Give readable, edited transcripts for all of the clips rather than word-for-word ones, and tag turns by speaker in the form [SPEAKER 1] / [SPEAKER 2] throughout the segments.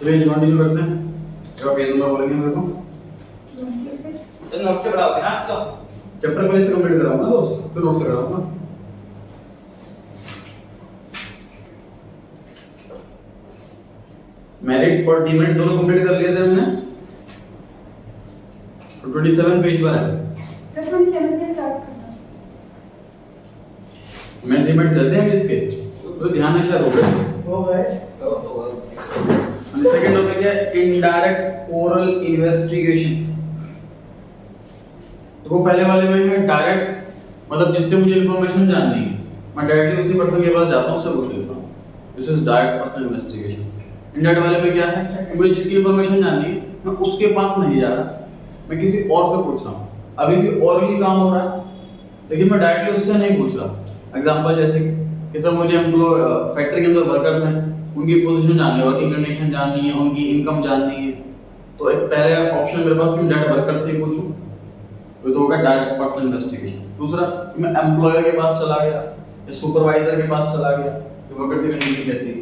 [SPEAKER 1] चलिए कंटिन्यू करते हैं। क्या पेज नंबर बोलेंगे मेरे को?
[SPEAKER 2] सर नोट से पढ़ाओगे ना आज तो?
[SPEAKER 1] चैप्टर पहले से कंप्लीट कराऊंगा दोस्त, फिर नोट से कराऊंगा। मेरिट्स और डिमेरिट्स दोनों कंप्लीट कर लिए थे हमने। तो 27 पेज पर है।
[SPEAKER 3] सर 27 से स्टार्ट करना।
[SPEAKER 1] मेजरमेंट करते हैं इसके, तो ध्यान से शायद हो गए।
[SPEAKER 4] हो गए।
[SPEAKER 1] सेकंड टॉपिक है इनडायरेक्ट ओरल इन्वेस्टिगेशन। तो पहले वाले में है डायरेक्ट, मतलब जिससे मुझे इंफॉर्मेशन जाननी है, मैं डायरेक्टली उसी पर्सन के पास जाता हूं, उससे पूछ लेता हूं। This is direct personal investigation. Indirect वाले में क्या है, मुझे जिसकी इंफॉर्मेशन जाननी है मैं उसके पास नहीं जा रहा, मैं किसी और से पूछ रहा हूं। अभी भी ओरली काम हो रहा है, लेकिन मैं डायरेक्टली उससे नहीं पूछ रहा। एग्जांपल जैसे कि सर मुझे फैक्ट्री के अंदर वर्कर्स हैं, उनकी पोजीशन जाननी है, वर्किंग कंडीशन जाननी है, उनकी इनकम जाननी है। तो एक पहले ऑप्शन मेरे पास कि मैं डायरेक्ट वर्कर से ही पूछूं, तो होगा डायरेक्ट पर्सनल इन्वेस्टिगेशन। दूसरा, मैं एम्प्लॉयर के पास चला गया या सुपरवाइजर के पास चला गया, तो वर्कर से कंडीशन कैसी है।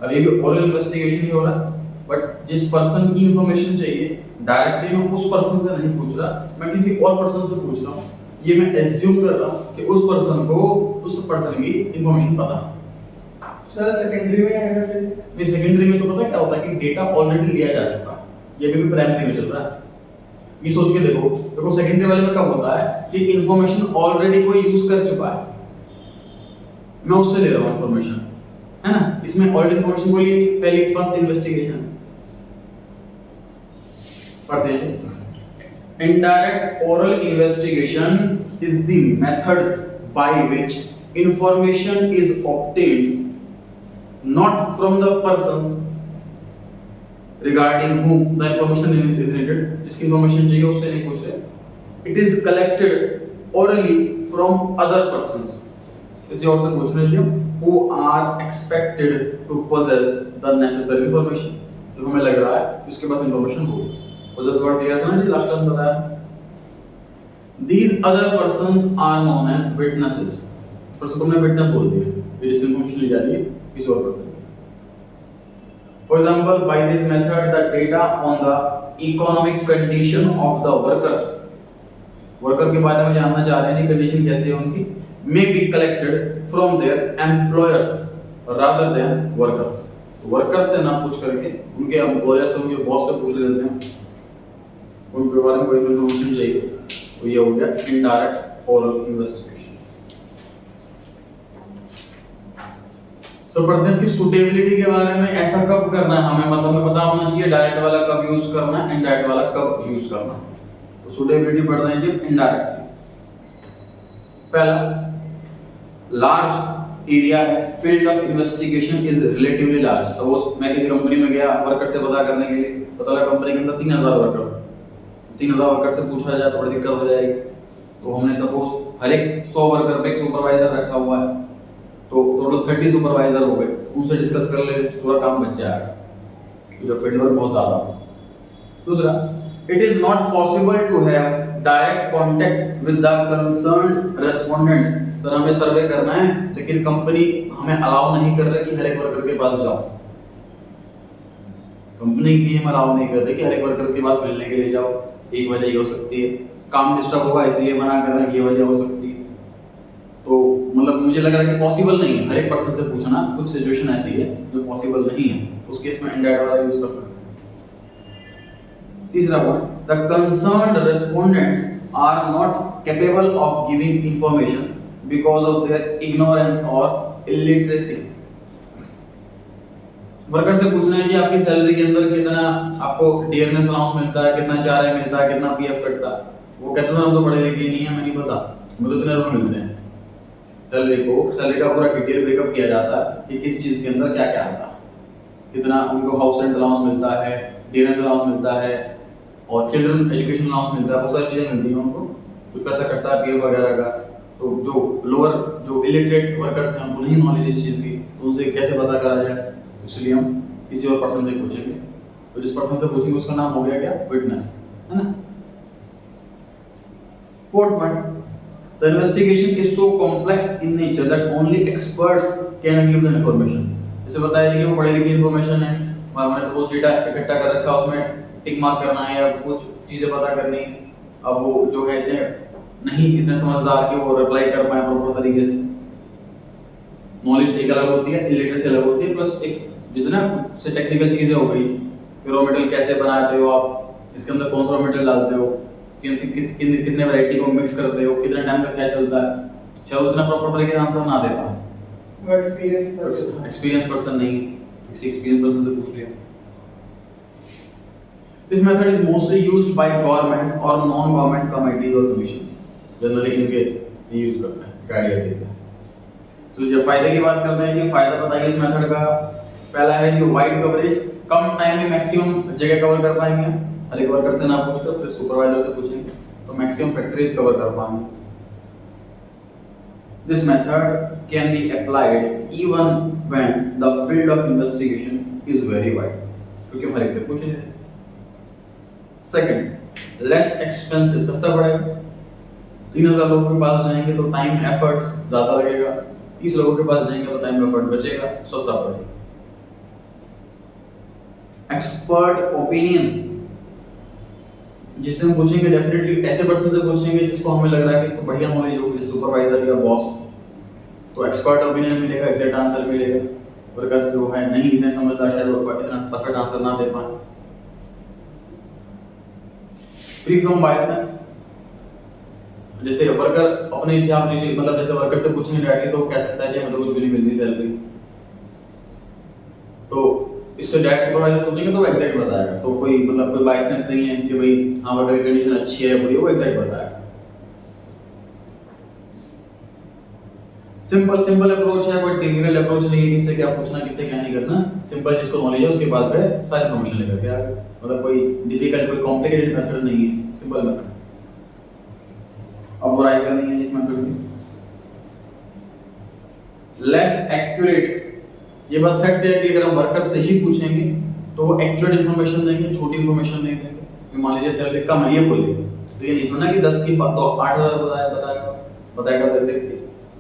[SPEAKER 1] अब ये भी ओरल इन्वेस्टिगेशन ही हो रहा है, बट जिस पर्सन की इंफॉर्मेशन चाहिए डायरेक्टली मैं उस पर्सन से नहीं पूछ रहा, मैं किसी और पर्सन से पूछ रहा हूँ। ये मैं एज्यूम कर रहा हूँ कि उस पर्सन को उस पर्सन की इंफॉर्मेशन पता है।
[SPEAKER 4] सर सेकेंडरी में आएगा फिर?
[SPEAKER 1] नहीं, सेकेंडरी में तो पता है क्या होता है कि डेटा ऑलरेडी लिया जा चुका है, ये भी प्राइमरी में चल रहा है। ये सोच के देखो सेकेंडरी वाले में कब होता है कि इंफॉर्मेशन ऑलरेडी कोई यूज कर चुका है, मैं उससे ले रहा हूँ इंफॉर्मेशन, है ना। इसमें ऑलरेडी इंफॉर्मेशन को ली, पहली फर्स्ट इन्वेस्टिगेशन पढ़ते हैं। Indirect oral investigation is the method by which information is obtained not from the persons regarding whom the information is needed, जिसकी information चाहिए उससे नहीं पूछ रहे, it is collected orally from other persons, किसी और से पूछ रहे हैं who are expected to possess the necessary information, जो हमें लग रहा है उसके पास information होगी। possess word दिया था ना जी, लास्ट टाइम बताया। these other persons are known as witnesses, पर तुमने witness बोल दिया, ये जिससे information ली जा रही है किसी और person. For example, by this method, the data on the economic condition of the workers, worker के बारे में जानना चाह रहे हैं, कंडीशन कैसी है उनकी, may be collected from their employers rather than workers। Workers से ना पूछ करके उनके एम्प्लॉयर से, उनके बॉस से पूछ लेते हैं, उनके बारे में कोई इन्फॉर्मेशन चाहिए, तो ये हो गया इनडायरेक्ट ओरल इन्वेस्टिगेशन। तो पढ़ते हैं इसकी सूटेबिलिटी के बारे में, ऐसा कब करना है हमें, मतलब हमें पता होना चाहिए डायरेक्ट वाला कब यूज करना है, इनडायरेक्ट वाला कब यूज करना है। तो सूटेबिलिटी पढ़ रहे हैं जी इनडायरेक्ट। पहला, large area field of investigation is relatively large. Suppose मैं किसी कंपनी में गया वर्कर से पता करने के लिए, पता लगा कंपनी के अंदर 3000 वर्कर्स, 3000 वर्कर से पूछा जाए तो बड़ी दिक्कत हो जाएगी। तो हमने सपोज हर एक 100 वर्कर पे एक सुपरवाइजर रखा हुआ है, तो टोटल 30 सुपरवाइजर हो गए, उनसे डिस्कस कर ले, थोड़ा काम बच जाएगा, जो फील्ड वर्क बहुत ज्यादा। दूसरा, it is not possible to have direct contact with the concerned respondents. Sir हमें सर्वे करना है, लेकिन कंपनी हमें अलाउ नहीं कर रही कि हर एक वर्कर के पास जाओ, कंपनी की हम अलाउ नहीं कर रही कि हर एक वर्कर के पास मिलने के लिए जाओ। एक वजह ये हो सकती है, काम डिस्टर्ब होगा इसलिए मना कर रहे हैं, ये वजह हो सकती है। तो मतलब मुझे लग रहा है कि पॉसिबल नहीं है हर एक पर्सन से पूछना, कुछ सिचुएशन ऐसी है जो पॉसिबल नहीं है, उस केस में इनडायरेक्ट वाला यूज कर सकते हैं। तीसरा point, the concerned respondents are not capable of giving information because of their ignorance और इलिटरेसी। वर्कर से पूछना है जी आपकी सैलरी के अंदर कितना आपको डियरनेस अलाउंस मिलता है, कितना चार्ज मिलता है, कितना पीएफ कटता है। वो कहते हैं हम तो पढ़े लिखे नहीं है, हमें नहीं पता, मुझे तो इतने रुपए मिलते हैं। सैलरी का पूरा डिटेल ब्रेकअप किया जाता है कि किस चीज के अंदर क्या क्या आता है, कितना उनको हाउस रेंट अलाउंस मिलता है, डियरनेस अलाउंस मिलता है और चिल्ड्रन एजुकेशन अलाउंस मिलता है, बहुत सारी चीजें मिलती हैं उनको, कुछ पैसा कटता है पीएफ वगैरह का। तो जो लोअर जो इलिटरेट वर्कर्स हैं उनको नहीं नॉलेज इस चीज की, तो उनसे कैसे पता करा जाए, इसलिए हम किसी और पर्सन से पूछेंगे। तो जिस पर्सन से पूछेंगे उसका नाम हो गया क्या, विटनेस, है ना। Fourth point, the investigation is so complex in nature that only experts can give the information। जैसे बताया कि वो पढ़े लिखे इंफॉर्मेशन है, हमने सपोज डेटा इकट्ठा कर रखा है, उसमें टिक मार्क करना है या कुछ चीजें पता करनी है। अब वो जो है इतने नहीं इतने समझदार कि वो रिप्लाई कर पाए प्रॉपर तरीके से। नॉलेज एक अलग होती है, इलिटरेसी अलग होती है, प्लस एक जैसे ना से टेक्निकल चीजें हो गई, रॉ मटेरियल कैसे बनाते हो आप, इसके अंदर कौन सा रॉ मटेरियल डालते हो, कितने वैरायटी को मिक्स करते हो, कितने टाइम तक क्या चलता है, शायद उतना प्रॉपर तरीके से आंसर ना दे पाए।
[SPEAKER 4] वो
[SPEAKER 1] एक्सपीरियंस पर्सन नहीं, किसी एक्सपीरियंस पर्सन से पूछ लिया। This method is mostly used by government or non-government committees or commissions. Generally इनके ये यूज करते हैं, गाइड देते हैं। तो जब फायदे की बात करते हैं कि फायदा बताइए इस मेथड का। पहला है कि वाइड कवरेज, कम टाइम में मैक्सिमम जगह कवर कर पाएंगे। हर एक वर्कर से ना पूछकर सिर्फ सुपरवाइजर से पूछेंगे तो मैक्सिमम फैक्टरीज कवर कर पाएंगे। This method can be applied even when the field of investigation is very wide, क्योंकि हर एक से पूछ लेते हैं। सेकंड, लेस एक्सपेंसिव, सस्ता पड़ेगा। 3000 लोगों के पास जाएंगे तो टाइम एफर्ट्स ज्यादा लगेगा, 30 लोगों के पास जाएंगे तो टाइम एफर्ट बचेगा, सस्ता पड़ेगा। एक्सपर्ट ओपिनियन, जिससे हम पूछेंगे डेफिनेटली ऐसे पर्सन से पूछेंगे जिसको हमें लग रहा है कि इसको बढ़िया नॉलेज होगी, सुपरवाइजर या बॉस, तो एक्सपर्ट ओपिनियन मिलेगा, एग्जैक्ट आंसर मिलेगा। वर्कर जो है नहीं इतने समझदार, शायद वो इतना परफेक्ट आंसर ना दे पाए। फ्री फ्रॉम बायसनेस, जैसे वर्कर अपने इच्छा मतलब जैसे वर्कर से पूछेंगे डायरेक्टली तो वो कह सकता है कि हमें तो कुछ भी नहीं मिलती सैलरी, तो इससे डायरेक्ट सुपरवाइजर पूछेंगे तो वो एग्जैक्ट बताएगा। तो कोई मतलब कोई बायसनेस नहीं है कि भाई हाँ वर्कर की कंडीशन अच्छी है बुरी है, वो एग्जैक्ट बताएगा। सिंपल अप्रोच है, कोई टिपिकल अप्रोच नहीं है किससे क्या पूछना किससे क्या नहीं करना। सिंपल, जिसको नॉलेज है उसके पास गए सारी इन्फॉर्मेशन लेकर के आ गए। मतलब कोई डिफिकल्ट कोई कॉम्प्लिकेटेड मेथड नहीं है, सिंपल मेथड। अब बुराई करनी है इस मेथड की। लेस एक्यूरेट, ये बात फैक्ट है कि अगर हम वर्कर से ही पूछेंगे तो वो एक्यूरेट इन्फॉर्मेशन देंगे, छोटी इन्फॉर्मेशन नहीं देंगे। मान लीजिए सैलरी कम है ये बोलेंगे तो ये नहीं होना कि 10 की बात तो 8000 बताएगा तो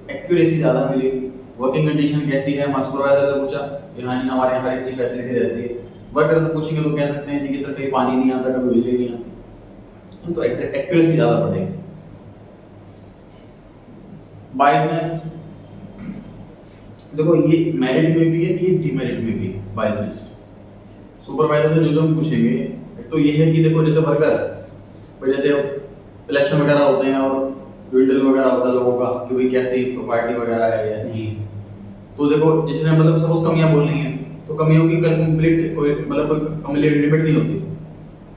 [SPEAKER 1] एक्यूरेसी ज्यादा मिलेगी। वर्किंग कंडीशन कैसी है, हमारे सुपरवाइजर से पूछा कि हाँ जी हमारे यहाँ हर एक चीज फैसिलिटी रहती है। वर्कर से पूछेंगे तो कह सकते हैं कि सर कहीं पानी नहीं आता, कभी बिजली नहीं आती, तो एक्यूरेसी ज्यादा पड़ेगी। बायसनेस, देखो ये मेरिट में भी है, ये डिमेरिट में भी है। बायसनेस सुपरवाइजर से जो हम पूछेंगे, एक तो ये है कि देखो जैसे वर्कर जैसे इलेक्शन वगैरह होते हैं और विंडल वगैरह होता है लोगों का कि भाई कैसी प्रॉपर्टी वगैरह है या नहीं, तो देखो जिसने मतलब सपोज कमियां बोलनी है तो कमियों की कंप्लीट कोई मतलब कोई कंप्लीट लिमिट नहीं होती।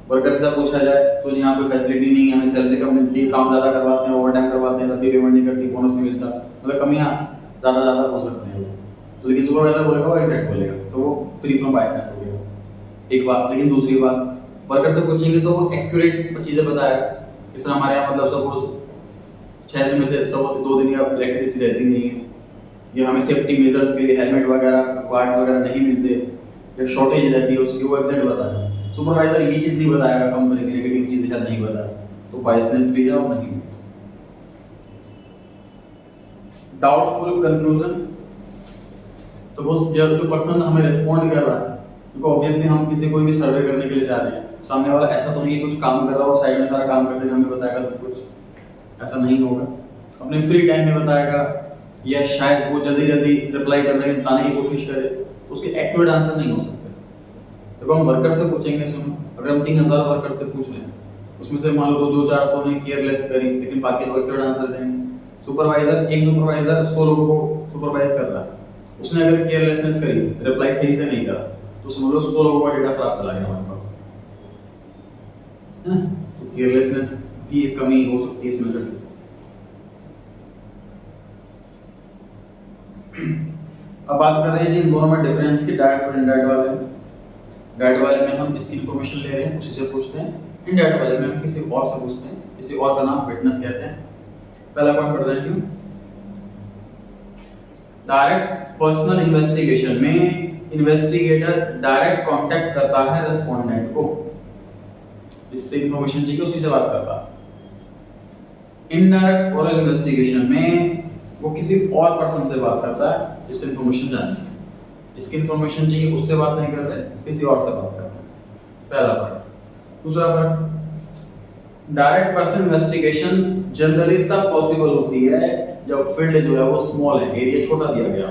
[SPEAKER 1] वर्कर से पूछा जाए तो यहाँ कोई फैसिलिटी नहीं है, हमें सैलरी कम मिलती है, काम ज्यादा करवाते हैं, ओवरटाइम करवाते हैं, रद्दी पेमेंट नहीं करती, बोनस नहीं मिलता, मतलब कमियां ज्यादा हो सकते हैं। तो लेकिन सुपरवाइजर बोलेगा वो एग्जैक्ट बोलेगा, तो वो फ्री फ्रॉम बायसनेस हो गया एक बात। लेकिन दूसरी बात, वर्कर से पूछेंगे तो वो एक्यूरेट चीजें बताएगा। इस तरह हमारे यहाँ मतलब सपोज 6 दिन में से सब 2 दिन या इलेक्ट्रिसिटी रहती नहीं है, या हमें सेफ्टी मेजर्स के लिए हेलमेट वगैरह गार्ड्स वगैरह नहीं मिलते, या शॉर्टेज रहती है उसकी, वो एग्जैक्ट बताएगा। सुपरवाइजर ये चीज नहीं बताएगा, कंपनी की नेगेटिव चीज शायद नहीं बताएगा, तो बायसनेस भी है और नहीं। डाउटफुल कंक्लूजन, सपोज जो पर्सन हमें रिस्पॉन्ड कर रहा है तो ऑब्वियसली हम किसी कोई भी सर्वे करने के लिए जा रहे हैं, सामने वाला ऐसा तो नहीं है कुछ काम कर रहा हो साइड में सारा काम करते हुए हमें बताएगा सब कुछ, ऐसा नहीं होगा। अपने फ्री टाइम में बताएगा या शायद वो जल्दी रिप्लाई करने की बताने की कोशिश करे तो उसके एक्यूरेट आंसर नहीं हो सकते। देखो हम वर्कर से पूछेंगे, सुनो अगर हम 3000 वर्कर से पूछ लें उसमें से मान लो 200-400 ने केयरलेस करी लेकिन बाकी लोग एक्यूरेट आंसर देंगे। एक सुपरवाइजर 100 लोगों को सुपरवाइज कर रहा है, उसने अगर केयरलेसनेस करी, रिप्लाई सही से नहीं करा तो समझ लो 100 लोगों का डेटा खराब चला गया हमारे पास, है ना? तो केयरलेसनेस की एक कमी हो सकती है इसमें से। अब बात कर रहे हैं जी इन दोनों में डिफरेंस की, डायरेक्ट और इनडायरेक्ट वाले में। डायरेक्ट वाले में हम जिसकी इन्फॉर्मेशन ले रहे हैं उसी से पूछते हैं, इनडायरेक्ट वाले में हम किसी और से पूछते हैं, किसी और का नाम विटनेस कहते हैं। पहला पॉइंट पढ़ रहे हैं, डायरेक्ट पर्सनल इन्वेस्टिगेशन में इन्वेस्टिगेटर डायरेक्ट कांटेक्ट करता है रेस्पोंडेंट को, इससे इन्फॉर्मेशन चाहिए उसी से बात करता है। इनडायरेक्ट ओरल इन्वेस्टिगेशन में वो किसी और पर्सन से बात करता है जिससे इन्फॉर्मेशन जाननी है। जिसकी इंफॉर्मेशन चाहिए उससे बात नहीं कर रहे, किसी और से बात कर रहे हैं। पहला पार्ट। दूसरा part, direct person investigation generally तब पॉसिबल होती है जब फील्ड जो है वो स्मॉल है, एरिया छोटा दिया गया,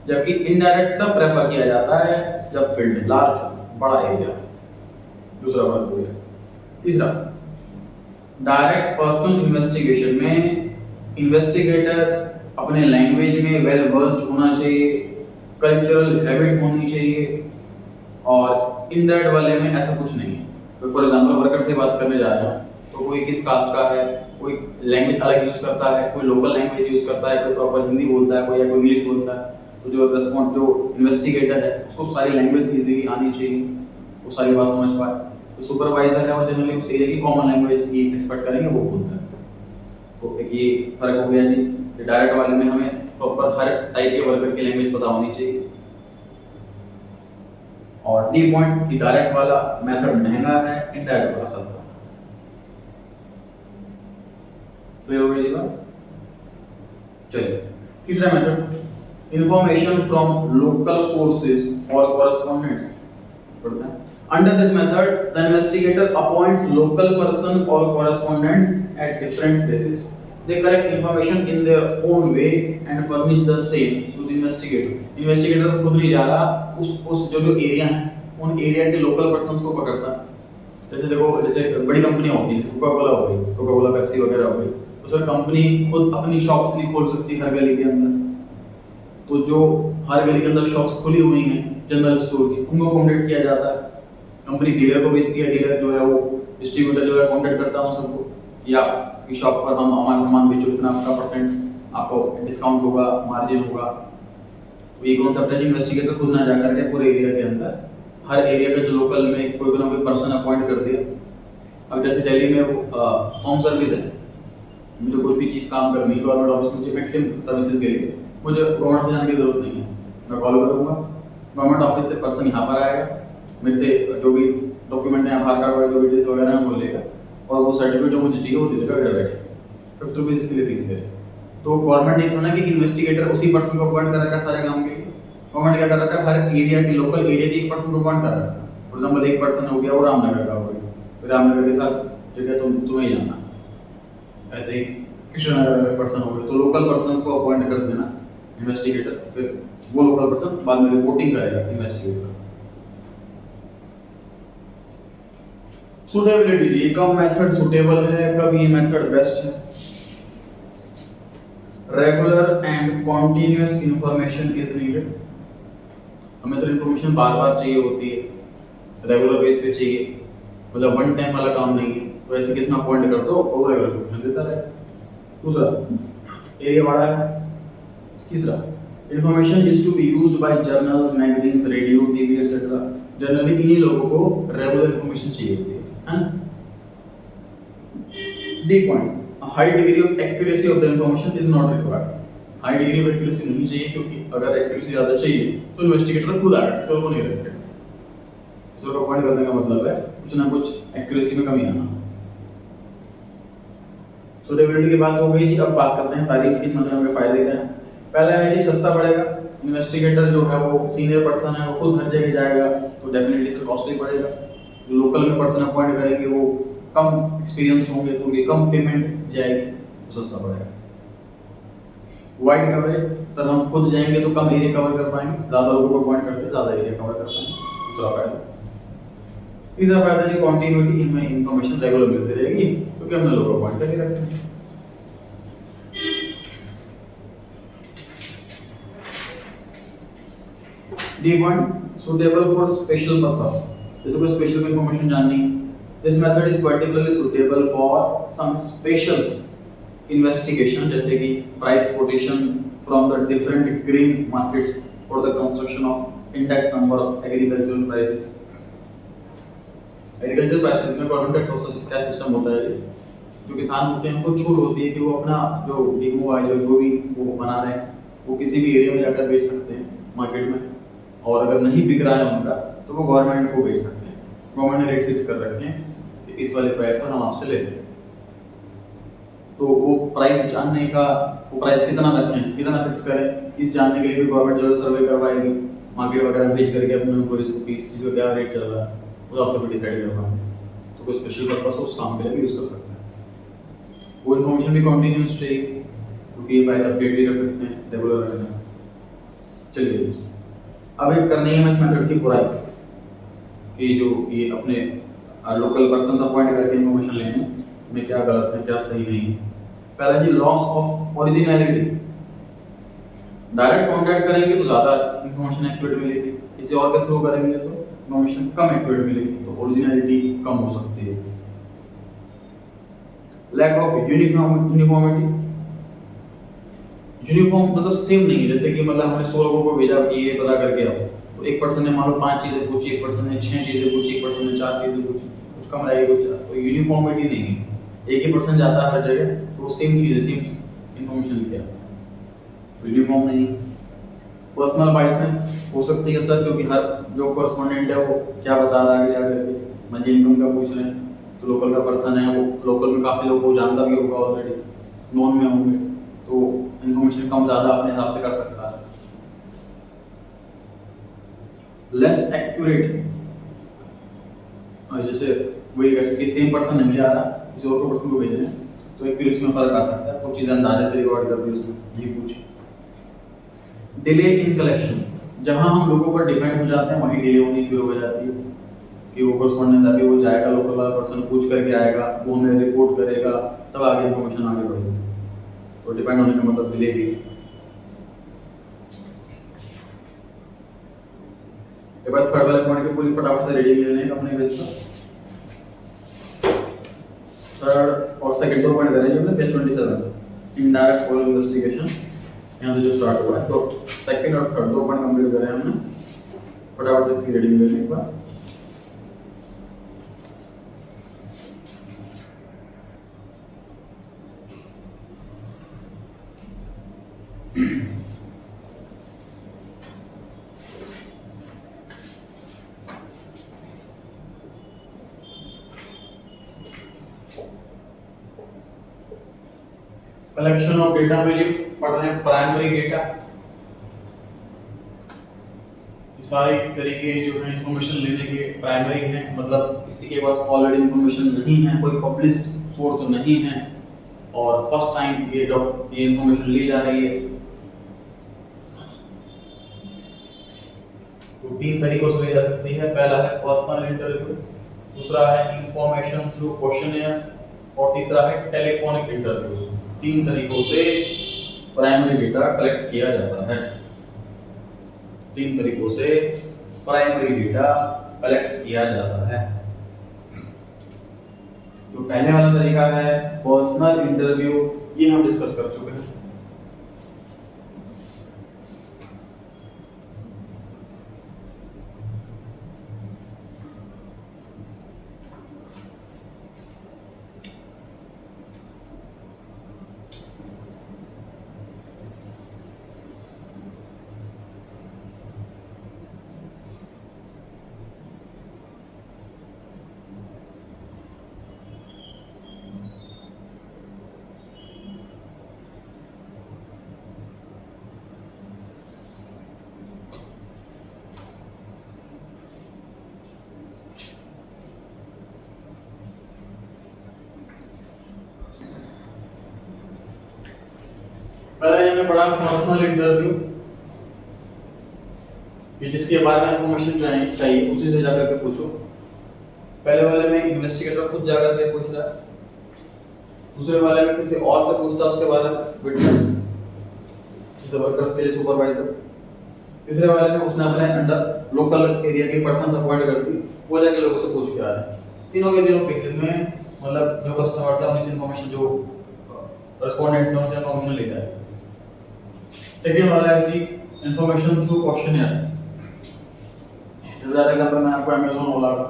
[SPEAKER 1] जबकि इनडायरेक्ट तब प्रेफर किया जाता है जब फील्ड लार्ज हो, बड़ा एरिया। दूसरा पार्ट हो गया। तीसरा, डायरेक्ट पर्सनल इन्वेस्टिगेशन में इन्वेस्टिगेटर अपने लैंग्वेज में वेल वर्स्ड होना चाहिए, कल्चरल हैबिट होनी चाहिए, और इनडायरेक्ट वाले में ऐसा कुछ नहीं है। तो फॉर एग्जांपल वर्कर से बात करने जा रहे हैं तो कोई किस कास्ट का है, कोई लैंग्वेज अलग यूज करता है, कोई लोकल लैंग्वेज यूज करता है, कोई प्रॉपर हिंदी बोलता है, कोई या कोई इंग्लिश बोलता है, तो जो इन्वेस्टिगेटर है उसको सारी लैंग्वेज इजीली आनी चाहिए, वो सारी बात समझ पाए। तो सुपरवाइजर है वो जनरली उस एरिया की कॉमन लैंग्वेज ही एक्सपेक्ट करेंगे, वो बोलता है। तो एक ये फर्क हो गया जी, डायरेक्ट वाले में हमें प्रॉपर हर टाइप के वर्कर की लैंग्वेज पता होनी चाहिए। और डी पॉइंट कि डायरेक्ट वाला मेथड महंगा है, इनडायरेक्ट वाला सस्ता है। क्लियर हो गई बात? चलिए तीसरा method, information from local sources और कॉरेस्पॉन्डेंट्स पढ़ते हैं। Under this method, the investigator appoints local person or correspondents at different places. They collect information in their own way and furnish the same to the investigator. Investigator खुद नहीं जा रहा, उस जो area है उन एरिया के लोकल पर्सन्स को पकड़ता है। जैसे देखो, जैसे बड़ी कंपनियां होती हैं, कोका कोला हो गई, कोका कोला पेप्सी वगैरह हो गई, तो सर कंपनी खुद अपनी शॉप्स नहीं खोल सकती हर गली के अंदर। तो जो हर गली के अंदर शॉप्स खुली हुई हैं जनरल स्टोर की, उनको कॉन्टेक्ट किया जाता है। कंपनी डीलर को बेचती है, डीलर जो है वो डिस्ट्रीब्यूटर जो है कॉन्टेक्ट करता है सबको, या इस शॉप पर हम हमारा सामान बेचो, इतना आपका परसेंट आपको डिस्काउंट होगा, मार्जिन होगा। तो ये कॉन्सेप्ट है कि इन्वेस्टिगेटर खुद ना जाकर के पूरे एरिया के अंदर हर एरिया का जो लोकल में कोई ना कोई पर्सन अपॉइंट कर दिया। अब जैसे दिल्ली में वो होम सर्विस है, मुझे कोई भी चीज़ काम करनी है गवर्नमेंट ऑफिस, मुझे मैक्सिमम सर्विसेज के लिए मुझे गवर्नमेंट ऑफिस जाने की जरूरत नहीं है, मैं कॉल करूँगा, गवर्नमेंट ऑफिस से पर्सन यहाँ पर आएगा, मेरे से जो भी डॉक्यूमेंट है, आधार कार्ड वगैरह जो डिटेल्स वगैरह है वो लेगा, और वो सर्टिफिकेट जो मुझे चाहिए वो दे देगा घर बैठे। 50 रुपीज़ इसके लिए फीस दे। तो गवर्नमेंट ने इतना कि इन्वेस्टिगेटर उसी पर्सन को अपॉइंट कर रखा है सारे काम के लिए। गवर्नमेंट क्या कर रखा है, हर एरिया के लोकल एरिया के एक पर्सन को अपॉइंट कर रखा है। फॉर एग्जांपल एक पर्सन हो गया वो रामनगर का हो गया, फिर रामनगर के साथ जगह तुम्हें जाना, ऐसे ही कृष्णनगर का पर्सन हो गया, तो लोकल पर्सन्स को अपॉइंट कर देना इन्वेस्टिगेटर, फिर वो लोकल पर्सन बाद में रिपोर्टिंग करेगा इन्वेस्टिगेटर। सुटेबिलिटी जी, कब मेथड सुटेबल है, कब ये मेथड बेस्ट है। Regular and continuous information is needed. हमें सर इंफॉर्मेशन बार बार चाहिए होती है, रेगुलर बेस पे चाहिए, मतलब वन टाइम वाला काम नहीं है, तो ऐसे केस में अपॉइंट कर दो और रेगुलर इंफॉर्मेशन देता रहे। दूसरा, एरिया बड़ा है। तीसरा, information is to be used by journals, magazines, radio, TV etcetera. Generally इन्हीं लोगों को रेगुलर इंफॉर्मेशन चाहिए होती है ना। D point, high degree of accuracy of the information is not required. High degree of accuracy नहीं चाहिए, क्योंकि अगर एक्यूरेसी ज्यादा चाहिए तो इन्वेस्टिगेटर खुद आएगा, किसी और को नहीं रखेगा। किसी और को अपॉइंट करने का मतलब है कुछ ना कुछ एक्यूरेसी में कमी आना। सुटेबिलिटी की बात हो गई जी, अब बात करते हैं तारीफ की, मतलब के फायदे क्या हैं। पहला है जी, सस्ता पड़ेगा। इन्वेस्टिगेटर जो है वो सीनियर पर्सन है, वो खुद हर जगह जाएगा तो डेफिनेटली फिर कॉस्टली पड़ेगा। जो लोकल में पर्सन अपॉइंट करेंगे वो कम एक्सपीरियंस होंगे, तो उनकी कम पेमेंट जाएगी, तो सस्ता पड़ेगा। वाइड कवरेज, सर हम खुद जाएंगे तो कम एरिया कवर कर पाएंगे, ज्यादा लोगों को अपॉइंट करके ज्यादा एरिया कवर कर पाएंगे, दूसरा फायदा। तीसरा फायदा जी, कंटिन्यूटी, हमें इंफॉर्मेशन रेगुलर मिलती रहेगी क्योंकि हमने लोग अपॉइंट करके रखे हैं। D point, suitable for special purpose. जैसे कोई स्पेशल इंफॉर्मेशन जाननी है, this method is particularly suitable for some special investigation, जैसे कि price quotation from the different green markets for the construction of index number of agricultural prices. Agriculture prices में government का process क्या system होता है, जो किसान होते हैं उनको छूट होती है कि वो अपना जो गेहूं है जो भी वो बना रहे हैं वो किसी भी एरिया में जाकर बेच सकते हैं मार्केट में, और अगर नहीं बिक रहा है उनका तो वो गवर्नमेंट को बेच सकते हैं। गवर्नमेंट ने रेट फिक्स कर रखे हैं कि इस वाले प्राइस पर हम आपसे लेते हैं। तो वो प्राइस जानने का, वो प्राइस कितना रखें, कितना फिक्स करें, इस जानने के लिए भी गवर्नमेंट जो है सर्वे करवाएगी, मार्केट वगैरह भेज करके अपने एम्प्लॉइज को किस चीज़ का क्या रेट चल रहा है वो आपसे भी डिसाइड करवाएंगे। तो कोई स्पेशल पर्पस हो उस काम के लिए भी यूज़ कर सकते हैं। वो इन्फॉर्मेशन भी कंटिन्यूस चाहिए क्योंकि ये प्राइस अपडेट भी कर सकते हैं रेगुलर रहना। चलिए अब एक करनी है इस मेथड की बुराई कि जो ये अपने लोकल पर्सन अपॉइंट करके इन्फॉर्मेशन लेने में क्या गलत है क्या सही नहीं है। पहला जी loss of originality. Direct contact करेंगे तो ज़्यादा इन्फॉर्मेशन एक्यूरेट मिलेगी, किसी और के थ्रू करेंगे तो इन्फॉर्मेशन कम एक्यूरेट मिलेगी, तो ओरिजिनलिटी कम हो सकती है। Lack of uniformity. यूनिफॉर्म मतलब सेम नहीं है, जैसे कि मतलब हमने 100 लोगों को भेजा कि ये पता करके आओ, तो एक पर्सन ने मान लो 5 चीज़ें पूछी, एक पर्सन ने 6 चीज़ें पूछी, एक पर्सन ने 4 चीज़ें पूछी, कुछ कम रहेगी कुछ, तो यूनिफॉर्मिटी नहीं है। एक ही पर्सन जाता है हर जगह तो सेम चीज़ सेम इन्फॉर्मेशन लेके आता है, तो यूनिफॉर्म नहीं। पर्सनल बायसनेस हो सकती है सर, क्योंकि हर जो कॉरेस्पॉन्डेंट है वो क्या बता रहा है आगे जाकर के, मंजिल इनकम का पूछ लें तो लोकल का पर्सन है वो लोकल में काफ़ी लोगों को जानता भी होगा ऑलरेडी, नॉन में होंगे, तो इन्फॉर्मेशन कम ज़्यादा अपने हिसाब से कर सकता है। लेस एक्यूरेट, जैसे वही सेम पर्सन नहीं जा रहा किसी और पर्सन को भेज रहे हैं तो एक्यूरेसी में फर्क आ सकता है, कुछ चीज़ें अंदाजे से रिकॉर्ड कर दी उसमें, ये कुछ। डिले इन कलेक्शन, जहां हम लोगों पर डिपेंड हो जाते हैं वहीं डिले होनी शुरू हो जाती है कि वो कॉरेस्पॉन्डेंट अभी वो जाएगा, लोकल वाला पर्सन पूछ करके आएगा, वो हमें रिपोर्ट करेगा, तब आगे इन्फॉर्मेशन आगे बढ़ेगी, तो डिपेंड होने का मतलब डिले भी। एक बार थर्ड वाले पॉइंट की पूरी फटाफट से रेडी लेने का अपने बेस पर। थर्ड और सेकंड दो पॉइंट दे रहे हैं हमने पेज 27 से इनडायरेक्ट पोल इन्वेस्टिगेशन, यहाँ से जो स्टार्ट हुआ है, तो सेकंड और थर्ड दो पॉइंट कंप्लीट कर रहे हैं हमने, फटाफट से इसकी रेडी लेने के बाद। कलेक्शन ऑफ डेटा में पढ़ रहे हैं प्राइमरी डेटा, सारे तरीके जो है इंफॉर्मेशन लेने के प्राइमरी हैं, मतलब किसी के पास ऑलरेडी इंफॉर्मेशन नहीं है, कोई पब्लिश सोर्स नहीं है और फर्स्ट टाइम ये इंफॉर्मेशन ली जा रही है, तो 3 तरीकों से ली जा सकती है। पहला है पर्सनल इंटरव्यू, दूसरा है इंफॉर्मेशन थ्रू क्वेश्चनियर्स और तीसरा है टेलीफोनिक इंटरव्यू। 3 तरीकों से प्राइमरी डेटा कलेक्ट किया जाता है। 3 तरीकों से प्राइमरी डेटा कलेक्ट किया जाता है। जो पहले वाला तरीका है पर्सनल इंटरव्यू, ये हम डिस्कस कर चुके हैं। पहले हमने पढ़ा पर्सनल इंटरव्यू कि जिसके बारे में इंफॉर्मेशन चाहिए उसी से जाकर के पूछो। पहले वाले में इन्वेस्टिगेटर खुद जाकर के पूछ रहा है, दूसरे वाले में किसी और से पूछता है उसके बारे में, विटनेस जैसे वर्कर्स के लिए सुपरवाइजर। तीसरे वाले में उसने अपने अंडर लोकल एरिया के पर्सन अपॉइंट कर दी, वो जाके लोगों से पूछ के आ रहे हैं। तीनों के तीनों केसेस में मतलब जो कस्टमर से अपनी इन्फॉर्मेशन जो रेस्पोंडेंट से उनसे इन्फॉर्मेशन लेता है। सेकंड वाला है जी इंफॉर्मेशन थ्रू क्वेश्चनियर्स। जैसे एग्जांपल मैं आपको अमेज़न ओला का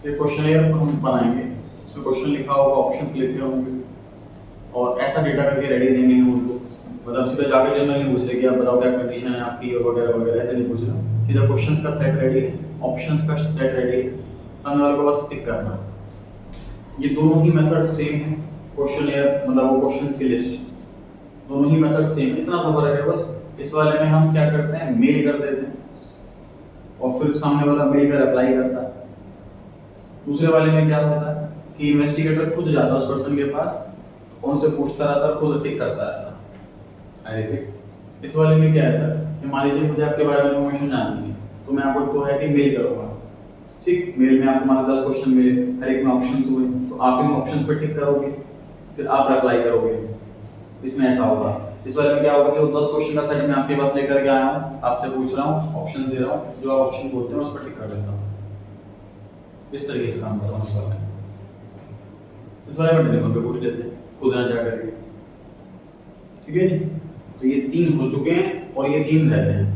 [SPEAKER 1] एक क्वेश्चनियर हम बनाएंगे, उसमें क्वेश्चन लिखा होगा, ऑप्शंस लिखे होंगे और ऐसा डेटा करके रेडी देंगे हम उनको। मतलब सीधा जाके जनरल नहीं पूछ रहे कि आप बताओ क्या कंडीशन है आपकी और वगैरह वगैरह, ऐसे नहीं पूछ रहे। सीधा क्वेश्चंस का सेट रेडी है, ऑप्शंस का सेट रेडी है, सामने वाले को बस टिक करना है। ये दोनों ही मेथड सेम है, क्वेश्चनियर मतलब वो क्वेश्चंस की लिस्ट, दोनों ही मेथड सेम है, इतना सा फर्क है बस। इस वाले में हम क्या करते हैं, मेल कर देते हैं और फिर सामने वाला मेल कर अप्लाई करता है। दूसरे वाले में क्या होता है कि इन्वेस्टिगेटर खुद जाता है उस पर्सन के पास, उनसे पूछता रहता है, खुद टिक करता रहता है। अरे इस वाले में क्या है सर कि मान लीजिए मुझे आपके बारे में इन्फॉर्मेशन जाननी है, तो मैं आपको तो है कि मेल करूंगा, ठीक, मेल में आपको मान 10 क्वेश्चन मिले, हर एक में ऑप्शंस हुए, तो आप इन ऑप्शंस पर टिक करोगे, फिर आप अप्लाई करोगे। इसमें ऐसा होगा। इस वाले में क्या होगा कि वो 10 क्वेश्चन का सेट मैं आपके पास लेकर के आया हूँ, आपसे पूछ रहा हूँ, ऑप्शन दे रहा हूँ, जो आप ऑप्शन बोलते हैं उस पर टिक कर देता हूँ। इस तरीके से काम कर रहा हूँ इस वाले में टेलीफोन पे पूछ लेते हैं खुद ना जा करके, ठीक है जी। तो ये 3 हो चुके हैं और ये 3 रहते हैं।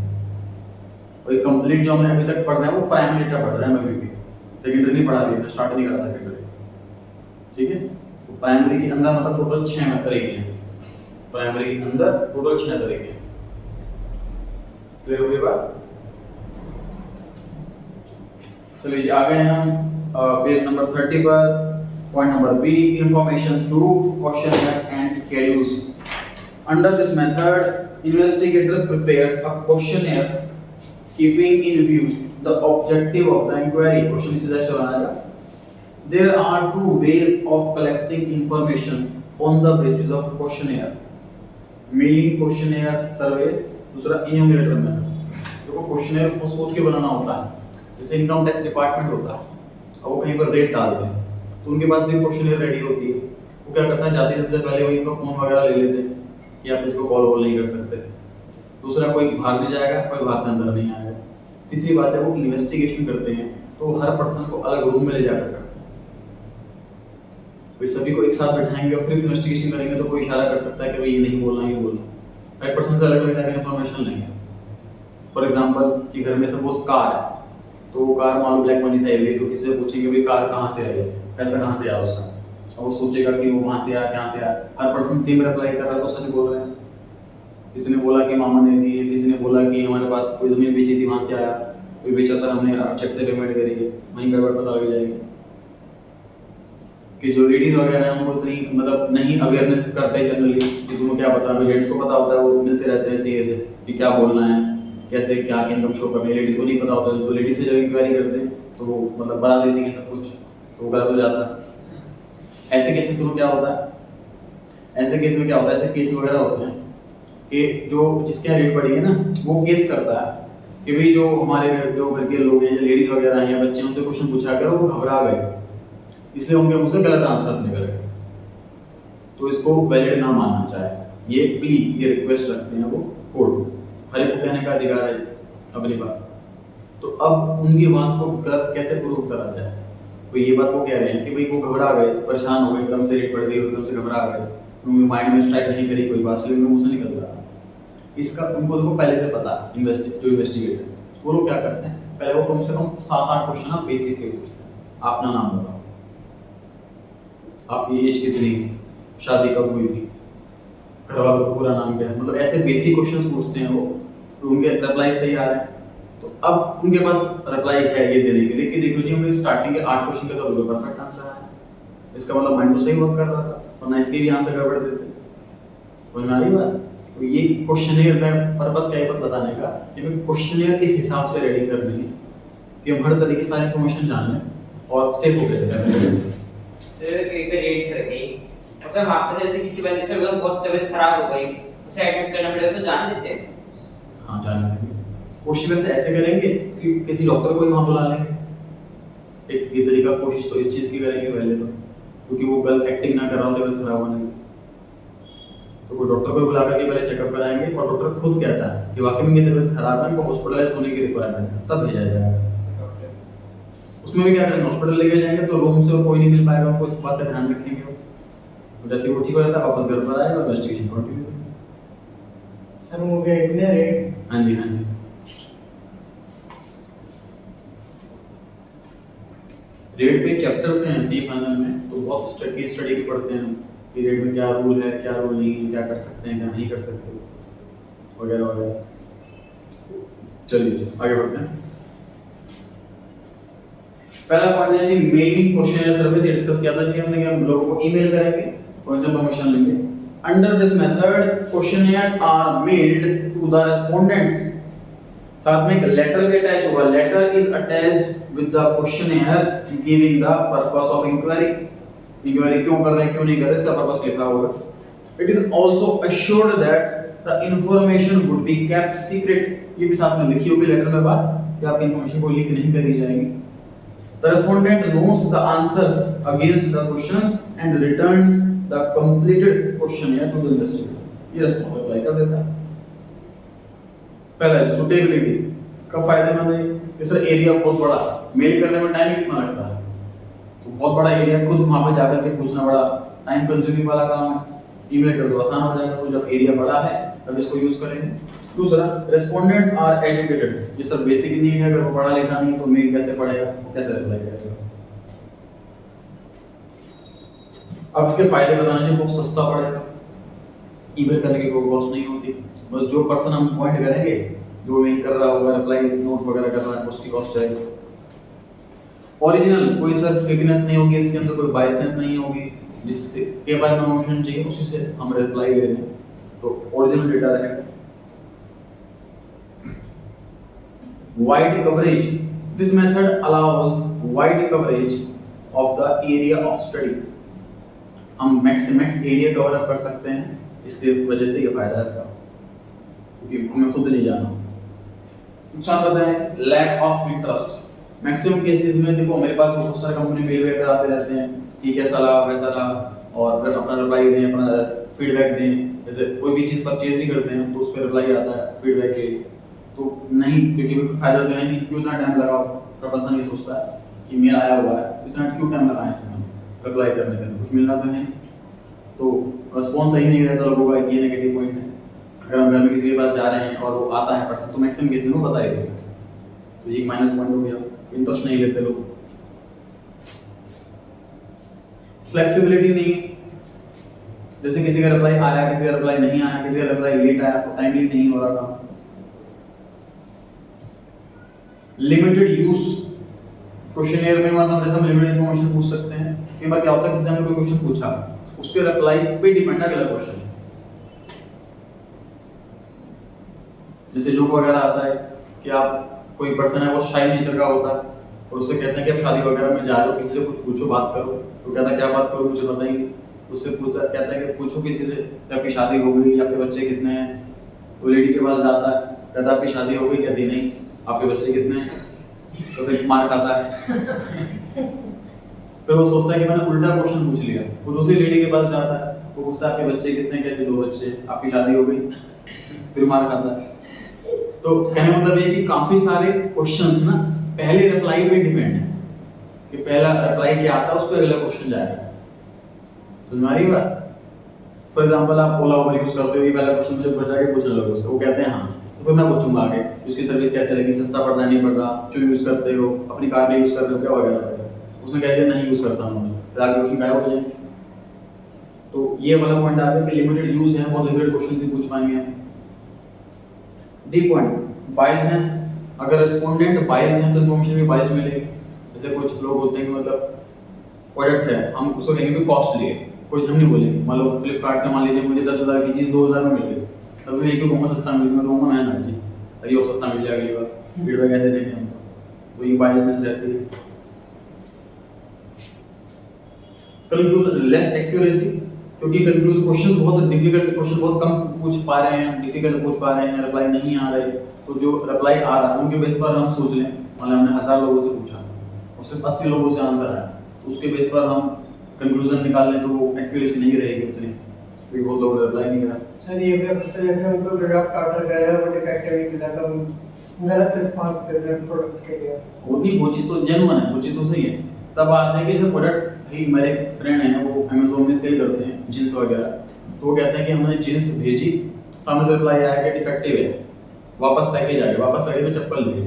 [SPEAKER 1] और ये कंप्लीट जो हमने अभी तक पढ़ रहे हैं वो प्राइमरी डेटा पढ़ रहे हैं अभी भी, सेकेंडरी नहीं पढ़ा, अभी स्टार्ट नहीं करा सेकेंडरी, ठीक है। तो प्राइमरी के अंदर मतलब टोटल 6 तरीके हैं, प्राइमरी के अंदर टोटल 6 तरीके हैं। क्लियर हो गई बात? चलिए आ गए हम पेज नंबर 30 पर। Point number B, information through questionnaires and schedules. Under this method, investigator prepares a questionnaire keeping in view the objective of the inquiry. Question is ऐसे बनाएगा. There are 2 ways of collecting information on the basis of questionnaire. Mailing questionnaire surveys, दूसरा enumerator method. देखो questionnaire को सोच के बनाना होता है, जैसे इनकम टैक्स डिपार्टमेंट होता है, अब वो कहीं पर रेट डालते हैं, तो उनके पास भी क्वेश्चनियर रेडी होती है। वो क्या करता है, जाते सबसे पहले वो इनका फॉर्म वगैरह ले लेते हैं कि आप इसको कॉल वॉल नहीं कर सकते। दूसरा, कोई बाहर नहीं जाएगा, कोई बाहर से अंदर नहीं आएगा। तीसरी बात है, वो इन्वेस्टिगेशन करते हैं तो हर पर्सन को अलग रूम में ले जाकर करते हैं। कोई सभी को एक साथ बैठाएंगे और फिर इन्वेस्टिगेशन करेंगे तो कोई इशारा कर सकता है कि भाई ये नहीं बोलना, ये बोलना। हर पर्सन से अलग अलग जाकर इन्फॉर्मेशन लेंगे। फॉर एग्जाम्पल कि घर में सपोज कार है, तो वो कार मान लो ब्लैक मनी से आई हुई, तो किसी से पूछेंगे भाई कार कहाँ से आई है, पैसा कहाँ से आया उसका, और वो सोचेगा कि वो वहाँ से आया, कहाँ से आया। हर पर्सन सेम रिप्लाई कर रहा है तो सच बोल रहे हैं। किसी ने बोला कि मामा ने दी है, किसी ने बोला कि हमारे पास कोई जमीन बेची थी वहाँ से आया, कोई बेचा था हमने चेक से पेमेंट करी है, वहीं गड़बड़ पता लग जाएगी। कि जो लेडीज वगैरह हैं उनको इतनी मतलब नहीं अवेयरनेस करते हैं जनरली कि तुम्हें क्या पता है। जेंट्स को पता होता है, वो मिलते रहते हैं सीए से कि क्या बोलना है, कैसे क्या इनकम शो करनी है। लेडीज को नहीं पता होता, तो लेडीज से जब इंक्वायरी करते हैं तो वो मतलब बता देती है सब कुछ, तो गलत हो जाता है। ऐसे केस में सुनो क्या होता है, ऐसे केस में क्या होता है, ऐसे केस वगैरह होते हैं कि जो जिसके यहाँ रेट बढ़ी है ना, वो केस करता है कि भाई जो हमारे जो घर के लोग हैं, लेडीज वगैरह हैं, बच्चे, उनसे क्वेश्चन पूछा कर वो घबरा गए, इसलिए उनके मुंह से गलत आंसर निकल गए, तो इसको वैलिड ना मानना चाहिए। ये प्ली, ये रिक्वेस्ट रखते हैं वो कोर्ट, हर एक को कहने का अधिकार है अपनी बात। तो अब उनकी बात को गलत कैसे प्रूव करा जाए? तो ये बात वो कह रहे हैं कि भाई वो घबरा गए, परेशान हो गए, एकदम से रेट बढ़ गई, एकदम से घबरा गए, उनके माइंड में स्ट्राइक नहीं करी कोई बात, सिर्फ मुंह से निकल रहा। इसका उनको देखो पहले से पता, जो इन्वेस्टिगेटर वो लोग क्या करते हैं, पहले वो कम से कम 7-8 क्वेश्चन आप बेसिक के पूछते हैं। अपना नाम बताओ, आपकी एज कितनी, शादी कब हुई थी, घर वालों का पूरा नाम क्या है, मतलब ऐसे बेसिक क्वेश्चंस पूछते हैं वो, तो उनके रिप्लाई सही आ रहे हैं। तो अब उनके पास रिप्लाई है ये देने के लिए कि देखो जी हमने स्टार्टिंग के 8 क्वेश्चन का तो बिल्कुल परफेक्ट आंसर आया, इसका मतलब माइंड तो सही वर्क कर रहा था, वरना इसके भी आंसर गड़बड़ देते। समझ में आ रही बात? तो ये क्वेश्चनियर का पर्पस क्या है बताने का, कि मैं क्वेश्चनियर इस हिसाब से रेडी करनी है कि हम हर तरीके की सारी इन्फॉर्मेशन जान लें और सेफ हो कैसे करें।
[SPEAKER 2] सर एक रेट कर गई, मतलब वहाँ पे जैसे किसी बंदे से मतलब बहुत तबीयत खराब हो गई, उसे एडमिट करना पड़ेगा, उसे जान देते हैं?
[SPEAKER 1] हाँ जान लेंगे। कोशिश वैसे ऐसे करेंगे कि किसी डॉक्टर को ही वहाँ बुला लेंगे। एक ये तरीका, कोशिश तो इस चीज़ की करेंगे पहले तो, क्योंकि वो गलत एक्टिंग ना कर रहा हो तबीयत खराब होने की। तो कोई डॉक्टर को बुला करके पहले चेकअप कराएंगे, और डॉक्टर खुद कहता है कि वाकई में ये तबीयत खराब है, उनको हॉस्पिटलाइज होने की रिक्वायरमेंट है, तब भेजा जाएगा। उसमें भी क्या करेंगे, हॉस्पिटल लेके जाएंगे तो रूम से कोई नहीं मिल पाएगा, उनको इस बात का ध्यान रखेंगे। तो जैसे वो ठीक हो जाता है वापस घर पर आएगा, इन्वेस्टिगेशन कंटिन्यू करेंगे।
[SPEAKER 4] सर हो गया इतने रेट?
[SPEAKER 1] हाँ जी, हाँ जी। रेट पे चैप्टर्स हैं सी फाइनल में, तो बहुत स्टडी भी पढ़ते हैं कि रेट में क्या रूल है, क्या रूल नहीं है, क्या कर सकते हैं, क्या नहीं कर सकते, वगैरह वगैरह। चलिए आगे बढ़ते हैं। पहला पॉइंट है जी मेलिंग क्वेश्चनियर सर्विस। ये डिस्कस किया था जी हमने कि हम लोगों को ईमेल करेंगे कौन सा इंफॉर्मेशन लेंगे? Under this method questionnaires are mailed to the respondents. साथ में एक लेटर भी अटैच होगा। Letter is attached with the questionnaire giving the purpose of inquiry. Inquiry क्यों कर रहे हैं, क्यों नहीं कर रहे, इसका पर्पस लिखा होगा। It is also assured that the information would be kept secret. ये भी साथ में लिखी होगी लेटर में बात कि आपकी इंफॉर्मेशन को लीक नहीं करी जाएगी। The respondent notes the answers against the questions and returns the completed questionnaire to the investigator. ये रेस्पोंड रिप्लाई कर देता है। पहला सुटेबिलिटी का फायदेमंद है कि सर एरिया बहुत बड़ा, मेल करने में टाइम कितना लगता है, तो बहुत बड़ा एरिया खुद वहां पे जाकर के पूछना बड़ा टाइम कंज्यूमिंग वाला काम है। ईमेल कर दो आसान हो जाएगा। तो जब एरिया बड़ा है तब इसको यूज करेंगे। दूसरा, रेस्पोंडेंट्स आर एजुकेटेड। ये सब बेसिक नीड है, अगर वो पढ़ा लिखा नहीं तो मेल कैसे पढ़ेगा, कैसे रिप्लाई करेगा। अब इसके फायदे बताने चाहिए, बहुत सस्ता पड़ेगा, ईमेल करने की कोई कॉस्ट नहीं होती। बस जो पर्सन हम पॉइंट करेंगे, जो मेल कर रहा होगा, रिप्लाई नोट वगैरह कर रहा है, उसकी कॉस्ट आएगी। ओरिजिनल, कोई सर फेकनेस नहीं होगी इसके अंदर, कोई बायसनेस नहीं होगी। जिससे के बारे में इंफॉर्मेशन चाहिए उसी से हम रिप्लाई दे रहे हैं, तो ओरिजिनल डेटा रहेगा। Wide coverage, this method allows wide coverage of the area of study. हम मैक्स से मैक्स एरिया कवर अप कर सकते हैं, इसके वजह से ये फायदा है इसका, क्योंकि हमें खुद नहीं जाना। नुकसान बताएं, lack of interest. Maximum cases में देखो मेरे पास बहुत सारे कंपनी मेल वगैरह आते रहते हैं कि कैसा लगा वैसा रहा, और फिर अपना रिप्लाई दें, अपना फीडबैक दें। जैसे कोई भी चीज़ परचेज नहीं करते हैं तो उस पर रिप्लाई आता है फीडबैक के, तो नहीं, क्योंकि कोई फायदा तो है नहीं। क्यों इतना टाइम लगाओ, पर्सन ये सोचता है कि मेल आया हुआ है, इतना क्यों टाइम लगाएं इसमें रिप्लाई करने में, कुछ मिलना तो है। तो रिस्पॉन्स सही नहीं रहता लोगों का, ये नेगेटिव पॉइंट है। अगर हम घर में किसी के पास जा रहे हैं और वो आता है पर्सन, तो मैक्सिमम किसी को बता ही देगा, तो ये माइनस पॉइंट हो गया। इंटरेस्ट नहीं लेते लोग। फ्लेक्सिबिलिटी नहीं, जैसे किसी का रिप्लाई आया, किसी का रिप्लाई नहीं आया, किसी का रिप्लाई लेट आया, तो टाइमली नहीं हो रहा काम। लिमिटेड यूज, क्वेश्चनियर में मतलब जैसे हम लिमिटेड इंफॉर्मेशन पूछ सकते हैं। कई बार क्या होता है, किसी ने कोई क्वेश्चन पूछा, उसके रिप्लाई पे डिपेंड है अगला क्वेश्चन। जैसे जोक वगैरह आता है कि आप कोई पर्सन है वो शाई नेचर का होता है और उससे कहते हैं कि आप शादी वगैरह में जा रहे हो, किसी से कुछ पूछो, बात करो। तो कहता है क्या बात करो, मुझे बताएंगे। उससे पूछता कहता है कि पूछो किसी से कि आपकी शादी हो गई, आपके बच्चे कितने हैं। तो लेडी के पास जाता है, कहता है आपकी शादी हो गई, कहती नहीं, आपके बच्चे कितने हैं। तो फिर मार खाता है। फिर वो सोचता है कि मैंने उल्टा क्वेश्चन पूछ लिया। वो दूसरी लेडी के पास जाता है, वो पूछता है आपके बच्चे कितने, कहती 2 बच्चे, आपकी शादी हो गई, फिर मार खाता है। तो कहने मतलब ये कि काफी सारे क्वेश्चंस ना पहले रिप्लाई पे डिपेंड है कि पहला रिप्लाई क्या आता है उस पे अगला क्वेश्चन जाएगा। समझ में आ रही है बात? फॉर एग्जांपल आप ओला उबर यूज करते हो, ये पहला क्वेश्चन मुझे घर जाके पूछने लगे उससे, वो कहते हैं हाँ, तो फिर मैं पूछूंगा आगे उसकी सर्विस कैसे लगी, सस्ता पड़ रहा नहीं पड़ रहा, क्यों यूज करते हो, अपनी कार में यूज कर रहे हो क्या वगैरह। उसने कह दिया नहीं यूज करता हूँ, फिर आगे क्वेश्चन गायब हो जाएंगे। तो ये वाला पॉइंट आ गया कि लिमिटेड यूज है, बहुत लिमिटेड क्वेश्चन ही पूछ पाएंगे हम। डी पॉइंट, बायसनेस, अगर रेस्पोंडेंट बायस्ड है तो इन्फॉर्मेशन भी बायस्ड मिलेगी। जैसे कुछ लोग होते हैं कि मतलब प्रोडक्ट है, हम उसको कहेंगे भी कॉस्टली है, कोई हम नहीं बोलेंगे। मान लो फ्लिपकार्ट से मान लीजिए मुझे 10,000 की चीज़ 2,000 में मिल गई, तब मैं क्यों कहूँगा सस्ता मिल गया, मैं कहूँगा महंगा जी, अरे और सस्ता मिल जाएगा अगली बार, फीडबैक कैसे देंगे हम। तो ये बायसनेस रहती है। कंक्लूजन, लेस एक्यूरेसी, क्योंकि कंक्लूजन क्वेश्चंस बहुत डिफिकल्ट, क्वेश्चन बहुत कम पूछ पा रहे हैं, डिफिकल्ट पूछ पा रहे हैं, रिप्लाई नहीं आ रहे, तो जो रिप्लाई आ रहा है उनके बेस पर हम सोच लें, मतलब हमने 1000 लोगों से पूछा और सिर्फ 80 लोगों से आंसर आया, तो उसके बेस पर हम कंक्लूजन निकाल लें तो वो एक्यूरेसी नहीं रहेगी उतनी, क्योंकि बहुत लोगों ने रिप्लाई नहीं करा।
[SPEAKER 4] सर ये कह सकते हैं जैसे हमको प्रोडक्ट ऑर्डर करा है वो डिफेक्टिव निकला तो हम गलत रिस्पांस दे रहे हैं उस प्रोडक्ट के लिए,
[SPEAKER 1] वो चीज़ तो जेन्युइन है, वो चीज़ तो सही है। तब आते हैं कि जो प्रोडक्ट ही, मेरे फ्रेंड हैं वो अमेज़न में सेल करते हैं जीन्स वगैरह, तो वो कहते हैं कि हमने जीन्स भेजी, सामने से रिप्लाई आया कि डिफेक्टिव है, वापस पैकेज आ गया, वापस पैकेज में चप्पल दी।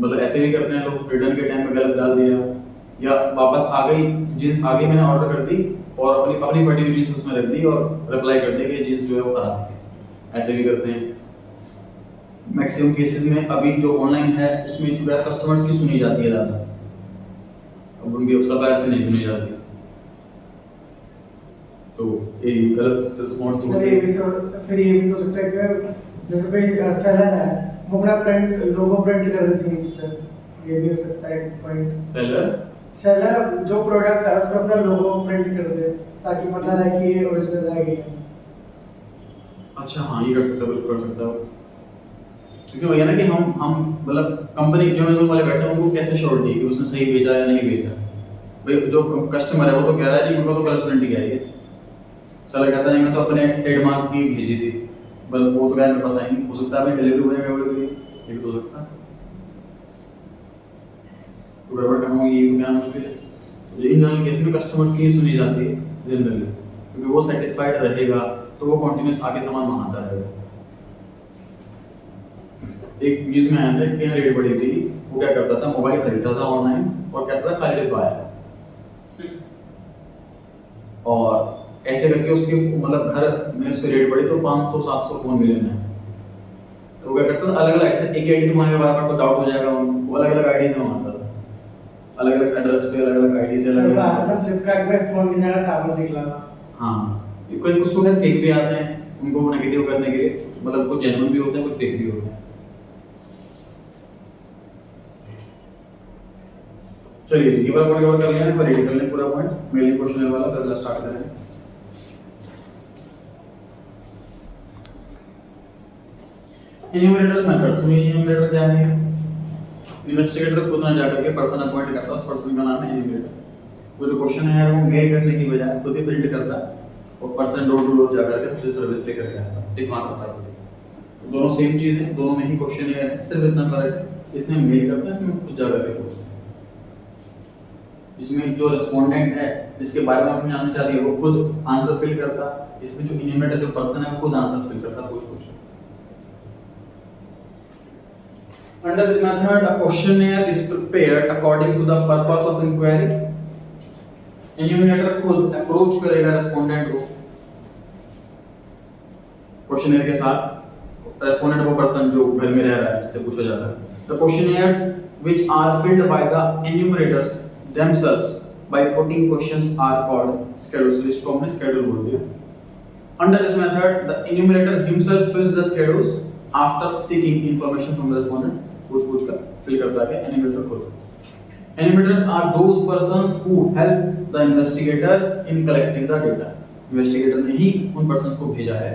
[SPEAKER 1] मतलब ऐसे भी करते हैं लोग, रिटर्न के टाइम में गलत डाल दिया, या वापस आ गई जीन्स, आ गई मैंने ऑर्डर कर दी और अपनी फटी हुई जीन्स उसमें रख दी और रिप्लाई कर दिया कि जीन्स जो है वो खराब थी। ऐसे भी करते हैं। मैक्सिमम केसेस में अभी जो ऑनलाइन है उसमें जो है कस्टमर्स की सुनी जाती है ज़्यादा, अब उनकी सप्लायर से नहीं सुनी जाती। ये गलत रिस्पॉन्स
[SPEAKER 4] सर ये भी फिर ये भी तो सकता है कि जैसे कोई सेलर है वो अपना प्रिंट लोगो प्रिंट कर दे जींस पे, ये भी हो सकता है पॉइंट। सेलर जो प्रोडक्ट है उस पर अपना लोगो प्रिंट कर दे ताकि पता रहे कि ये ओरिजिनल है ये।
[SPEAKER 1] अच्छा हाँ ये कर सकता है, बिल्कुल कर सकता है। क्योंकि वही है ना कि हम मतलब कंपनी जो अमेज़न वाले बैठे हैं उनको कैसे श्योरिटी कि उसने सही भेजा या नहीं भेजा। भाई जो कस्टमर है वो तो कह रहा है जी मेरे को तो गलत प्रिंट किया है, साला कहता है मैं तो अपने ट्रेडमार्क की भेजी थी, बल वो तो क्या मेरे पास आई नहीं। हो सकता है डिलीवरी बॉय गड़बड़ करी, ये भी तो हो सकता है। तो गड़बड़ कहाँ होगी ये तो क्या मुश्किल है। तो इन जनरल केस में कस्टमर्स की ही सुनी जाती है जनरली, क्योंकि वो सेटिस्फाइड रहेगा तो वो कंटिन्यूस आगे सामान मंगाता रहेगा। एक न्यूज़ में आया था कि रेट बढ़ी थी, वो क्या करता था मोबाइल खरीदता था ऑनलाइन और कहता था खाली डिब्बा है, और ऐसे करके उसके मतलब घर में उसके रेट बढ़ी तो 500-700 फोन मिले हैं। तो वो क्या करता था अलग अलग ऐसे एक आईडी से मांगे बार बार तो डाउट हो जाएगा उनको, अलग अलग आईडी से मांगता था, अलग अलग एड्रेस पे अलग अलग आईडी से अलग अलग।
[SPEAKER 4] फ्लिपकार्ट पे फोन की जगह साबुन निकला था।
[SPEAKER 1] हाँ कोई कुछ तो खैर फेक भी आते हैं उनको नेगेटिव करने के लिए, मतलब कुछ जेन्युइन भी होते हैं कुछ फेक भी होते हैं। चलिए ये वाला पॉइंट कवर कर लिया है, रेडी कर लें पूरा पॉइंट मेलिंग क्वेश्चन वाला, फिर स्टार्ट करें। इन्यूमरेटर्स मेथड सुनिए। इन्यूमरेटर क्या है? इन्वेस्टिगेटर खुद ना जाकर के पर्सन अपॉइंट करता है, उस पर्सन का नाम है इन्यूमरेटर। वो जो क्वेश्चन है वो मेल करने की बजाय खुद ही प्रिंट करता है और पर्सन डोर टू डोर जाकर के सबसे सर्विस लेकर के आता है, टिक मार करता है। तो दोनों सेम चीज है, दोनों में ही क्वेश्चन है, सिर्फ इतना फर्क है इसमें मेल करता है, इसमें खुद जाकर के पूछता है। इसमें जो रिस्पोंडेंट है जिसके बारे में आपने जानना चाह रही है वो खुद आंसर फिल करता, इसमें जो इन्यूमरेटर जो पर्सन है वो खुद आंसर फिल करता पूछ पूछ। Under this method, a questionnaire is prepared according to the purpose of inquiry. Enumerator खुद अप्रोच करेगा रेस्पोंडेंट को क्वेश्चनेयर के साथ। रेस्पोंडेंट वो पर्सन जो घर में रह रहा है जिससे पूछा जा रहा है। The questionnaires which are filled by the enumerators themselves by putting questions are called schedules. List को हमने schedule बोल दिया। Under this method, the enumerator himself fills the schedules after seeking information from the respondent. पूछ कर fill करता है enumerator खुद। Enumerators are those persons who help the investigator in collecting the data. Investigator ने ही उन पर्संस को भेजा है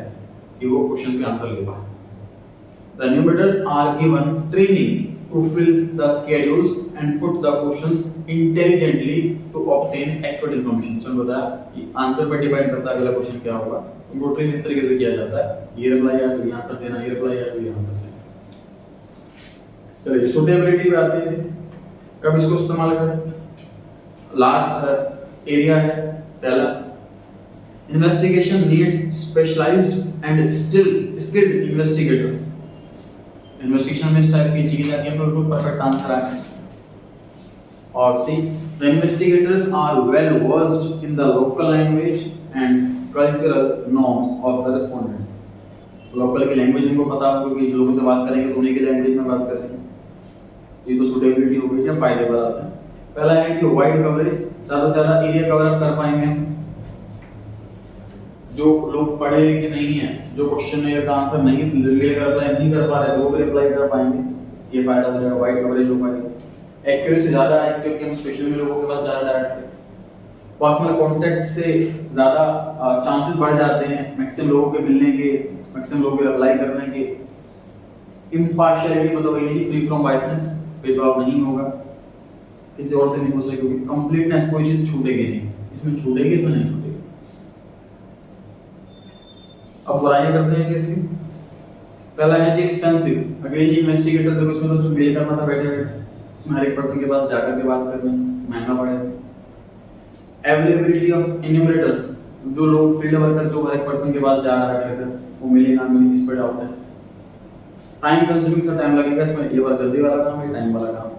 [SPEAKER 1] कि वो क्वेश्चंस के आंसर ले पाए। The enumerators are given training to fill the schedules and put the questions intelligently to obtain accurate information. Sir बताया कि आंसर पर डिपेंड करता है अगला क्वेश्चन क्या होगा, उनको ट्रेन इस तरीके से किया जाता है, ये रिप्लाई आया तो ये आंसर देना, ये रिप्लाई आया तो ये आंसर देना। चलिए सुटेबिलिटी पे आते हैं, कब इसको इस्तेमाल करें। लार्ज एरिया है पहला। Investigation needs specialised and skilled investigators. Investigation में इस टाइप की चीजें आती हैं तो बिल्कुल परफेक्ट आंसर आए। और C the investigators are well versed in the local language and cultural norms of the respondents. Local की लैंग्वेज इनको पता होगी कि लोगों से बात करेंगे तो उन्हीं की लैंग्वेज में बात करेंगे। ये तो सुटेबिलिटी हो गई, फायदे बताते हैं। पहला है कि वाइड कवरेज, ज्यादा से ज्यादा एरिया कवर अप कर पाएंगे हम। जो लोग पढ़े लिखे नहीं है, जो क्वेश्चन का आंसर नहीं नहीं कर पा रहे, वो भी रिप्लाई कर पाएंगे, ये फायदा हो जाएगा, वाइड कवरेज हो पाएगा। एक्यूरेसी ज्यादा है क्योंकि हम स्पेशली में लोगों के पास जा रहे हैं, पर्सनल कांटेक्ट से ज्यादा चांसेस बढ़ जाते हैं मैक्सिमम लोगों के मिलने के, मैक्सिमम लोगों के रिप्लाई करने के। इम्पार्शियलिटी मतलब ये फ्री फ्रॉम बायसनेस, भेदभाव नहीं होगा, किसी और से नहीं पूछ रहे, क्योंकि कंप्लीटनेस कोई चीज छूटेगी नहीं, इसमें छूटेगी इसमें नहीं छूटेगी। अब बुराइयां करते हैं कैसे। पहला है जी एक्सपेंसिव। अगेन जी इन्वेस्टिगेटर देखो इसमें तो सिर्फ मेल करना था बैठे बैठे, इसमें हर एक पर्सन के पास जाकर के बात करनी, महंगा पड़ेगा। अवेलेबिलिटी ऑफ इन्यूमरेटर्स, जो लोग फील्ड वर्कर जो हर एक पर्सन के पास जा रहा है वो मिले ना मिले इस पर डाउट है। टाइम कंज्यूमिंग से टाइम लगेगा इसमें, ये बार जल्दी वाला काम है, टाइम वाला काम।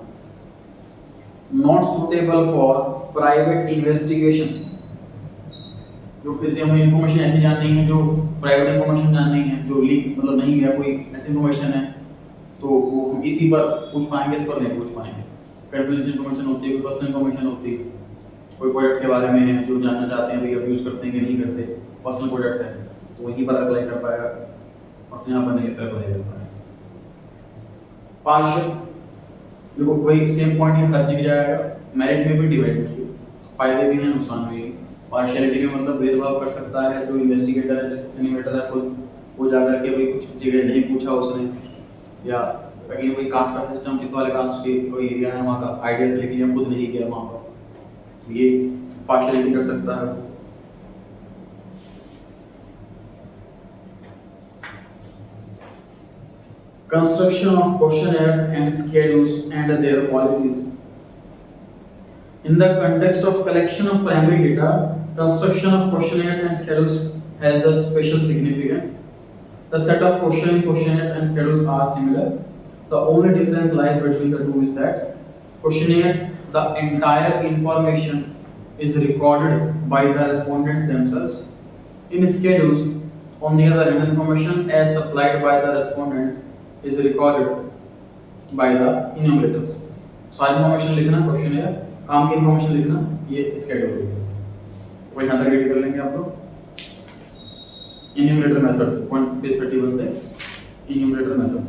[SPEAKER 1] Not suitable for private investigation, जो किसी हमें इंफॉर्मेशन ऐसी जाननी है जो प्राइवेट इंफॉर्मेशन जाननी है, जो लीक मतलब नहीं है, कोई ऐसी इंफॉर्मेशन है तो वो हम इसी पर पूछ पाएंगे, इस पर नहीं पूछ पाएंगे। कॉन्फिडेंशियल इंफॉर्मेशन होती है, कोई पर्सनल इंफॉर्मेशन होती है, कोई प्रोडक्ट के बारे में है जो जानना चाहते हैं भैया यूज करते हैं कि नहीं करते, पर्सनल प्रोडक्ट है तो वहीं पर अप्लाई कर पाएगा और यहाँ पर नहीं अप्लाई कर पाएगा। पार्शियल देखो वही सेम पॉइंट है, हर जगह जाएगा, मेरिट में भी डिवाइड होगी, फायदे भी हैं नुकसान भी है। पार्शियलिटी में मतलब भेदभाव कर सकता है जो इन्वेस्टिगेटर है, एनिमेटर है खुद, वो जाकर के भाई कुछ जगह नहीं पूछा उसने, या कहीं कोई कास्ट का सिस्टम किस वाले कास्ट के कोई एरिया है वहाँ का आइडियाज लेके या खुद नहीं किया वहाँ पर, ये पार्शियलिटी कर सकता है। Construction of questionnaires and schedules and their qualities. In the context of collection of primary data, construction of questionnaires and schedules has a special significance. The set of questionnaires and schedules are similar. The only difference lies between the two is that questionnaires, the entire information is recorded by the respondents themselves. In schedules, on the other hand, information as supplied by the respondents is recorded by the enumerators. सारी information लिखना question, काम की information लिखना, ये schedule है। वही यहाँ तक रेडी कर लेंगे आप लोग। इन्यूमरेटर मेथड्स, पॉइंट पेज 31 से इन्यूमरेटर मेथड्स।